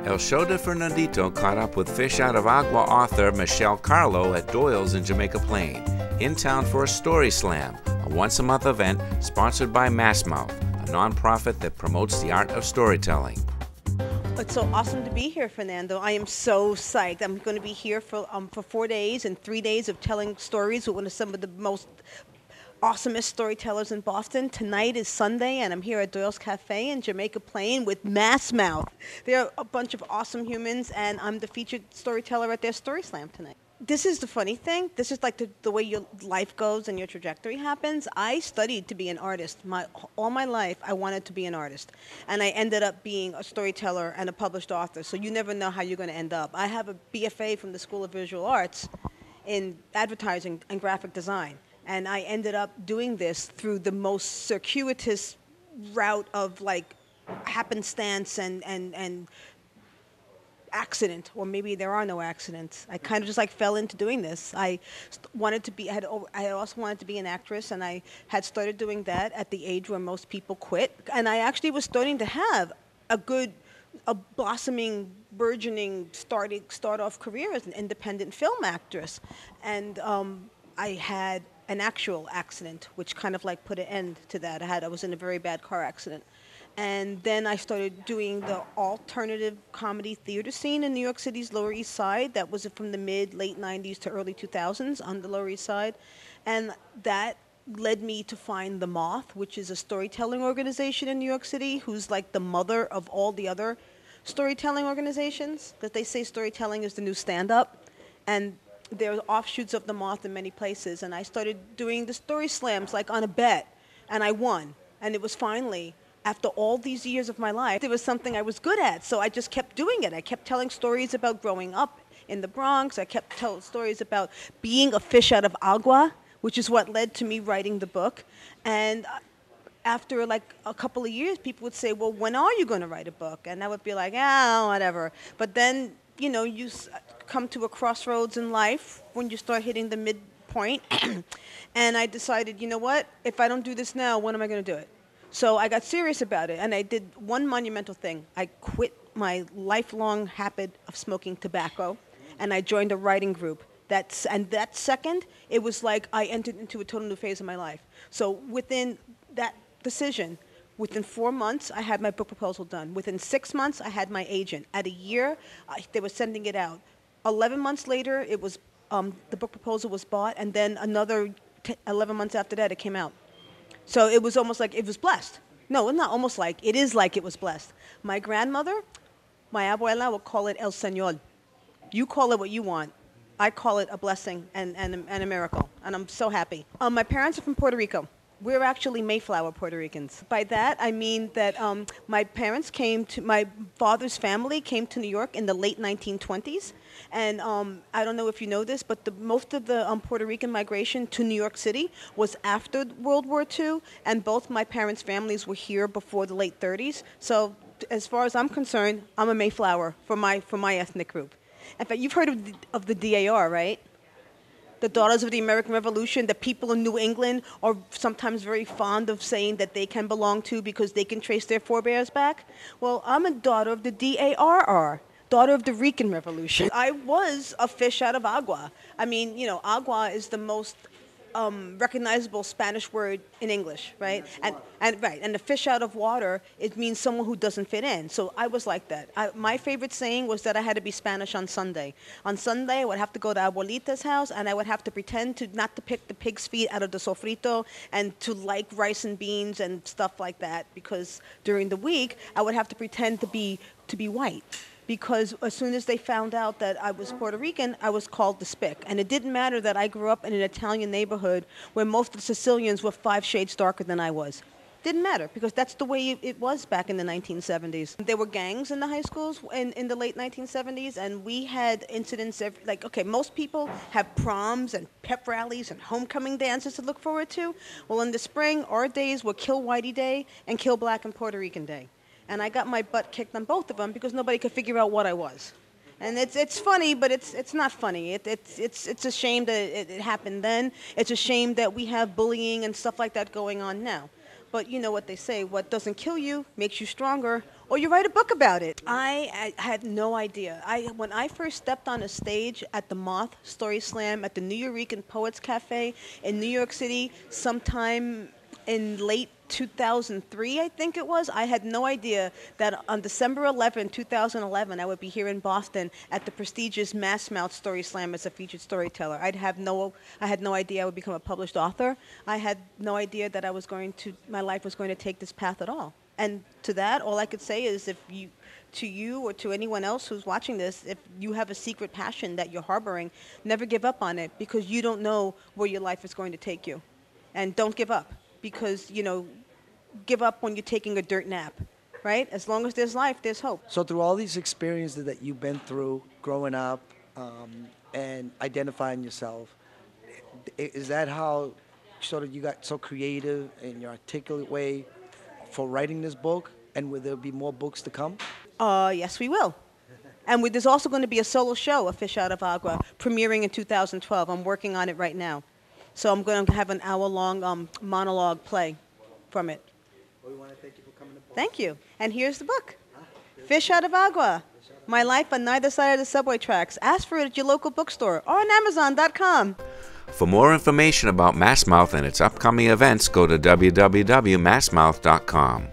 El Show de Fernandito caught up with Fish Out of Agua author Michele Carlo at Doyle's in Jamaica Plain, in town for a Story Slam, a once-a-month event sponsored by Massmouth, a nonprofit that promotes the art of storytelling. It's so awesome to be here, Fernando. I am so psyched. I'm going to be here for 4 days and 3 days of telling stories with one of some of the most awesomest storytellers in Boston. Tonight is Sunday, and I'm here at Doyle's Cafe in Jamaica Plain with Massmouth. They're a bunch of awesome humans, and I'm the featured storyteller at their Story Slam tonight. This is the funny thing. This is like the way your life goes and your trajectory happens. I studied to be an artist. All my life, I wanted to be an artist. And I ended up being a storyteller and a published author. So you never know how you're going to end up. I have a BFA from the School of Visual Arts in advertising and graphic design. And I ended up doing this through the most circuitous route of like happenstance and accident, or maybe there are no accidents. I kind of just like fell into doing this. I also wanted to be an actress, and I had started doing that at the age where most people quit. And I actually was starting to have a blossoming, burgeoning start-off career as an independent film actress. And I had an actual accident, which kind of like put an end to that. I was in a very bad car accident. And then I started doing the alternative comedy theater scene in New York City's Lower East Side. That was from the late 90s to early 2000s on the Lower East Side. And that led me to find The Moth, which is a storytelling organization in New York City, who's like the mother of all the other storytelling organizations, because they say storytelling is the new stand-up. And there are offshoots of The Moth in many places. And I started doing the story slams like on a bet, and I won. And it was finally, after all these years of my life, there was something I was good at, so I just kept doing it. I kept telling stories about growing up in the Bronx. I kept telling stories about being a fish out of agua, which is what led to me writing the book. And after like a couple of years, people would say, well, when are you going to write a book? And I would be like, whatever. But then, you know, you come to a crossroads in life when you start hitting the midpoint. And I decided, you know what? If I don't do this now, when am I going to do it? So I got serious about it, and I did one monumental thing. I quit my lifelong habit of smoking tobacco, and I joined a writing group. And that second, it was like I entered into a total new phase of my life. So within that decision, within 4 months, I had my book proposal done. Within 6 months, I had my agent. At a year, they were sending it out. 11 months later, it was the book proposal was bought, and then another 11 months after that, it came out. So it was almost like it was blessed. No, it's not almost like. It is like it was blessed. My grandmother, my abuela, would call it el señor. You call it what you want. I call it a blessing and a miracle. And I'm so happy. My parents are from Puerto Rico. We're actually Mayflower Puerto Ricans. By that, I mean that my father's family came to New York in the late 1920s. And I don't know if you know this, but most of the Puerto Rican migration to New York City was after World War II, and both my parents' families were here before the late 30s. So as far as I'm concerned, I'm a Mayflower for my ethnic group. In fact, you've heard of the DAR, right? The Daughters of the American Revolution, the people in New England are sometimes very fond of saying that they can belong to because they can trace their forebears back. Well, I'm a daughter of the DARR, daughter of the Rican Revolution. I was a fish out of agua. I mean, you know, agua is the most recognizable Spanish word in English, right? And the fish out of water, it means someone who doesn't fit in. So I was like that. My favorite saying was that I had to be Spanish on Sunday. On Sunday, I would have to go to Abuelita's house, and I would have to pretend not to pick the pig's feet out of the sofrito and to like rice and beans and stuff like that, because during the week, I would have to pretend to be white. Because as soon as they found out that I was Puerto Rican, I was called the spick. And it didn't matter that I grew up in an Italian neighborhood where most of the Sicilians were 5 shades darker than I was. Didn't matter, because that's the way it was back in the 1970s. There were gangs in the high schools in the late 1970s, and we had incidents most people have proms and pep rallies and homecoming dances to look forward to. Well, in the spring, our days were Kill Whitey Day and Kill Black and Puerto Rican Day. And I got my butt kicked on both of them because nobody could figure out what I was. And it's funny, but it's not funny. It's a shame that it happened then. It's a shame that we have bullying and stuff like that going on now. But you know what they say, what doesn't kill you makes you stronger, or you write a book about it. I had no idea. When I first stepped on a stage at the Moth Story Slam at the New Eurekan Poets Cafe in New York City sometime in late 2003, I think it was, I had no idea that on December 11, 2011, I would be here in Boston at the prestigious Massmouth Story Slam as a featured storyteller. I had no idea I would become a published author. I had no idea that my life was going to take this path at all. And to that, all I could say is to you or to anyone else who's watching this, if you have a secret passion that you're harboring, never give up on it, because you don't know where your life is going to take you. And don't give up, because, give up when you're taking a dirt nap, right? As long as there's life, there's hope. So through all these experiences that you've been through growing up and identifying yourself, is that how sort of you got so creative in your articulate way for writing this book? And will there be more books to come? Yes, we will. And there's also going to be a solo show, A Fish Out of Agua, premiering in 2012. I'm working on it right now. So I'm going to have an hour-long monologue play from it. Well, we want to thank you for coming to Boston. Thank you. And here's the book, Fish Out of Agua, My Life on Neither Side of the Subway Tracks. Ask for it at your local bookstore or on Amazon.com. For more information about Massmouth and its upcoming events, go to www.massmouth.com.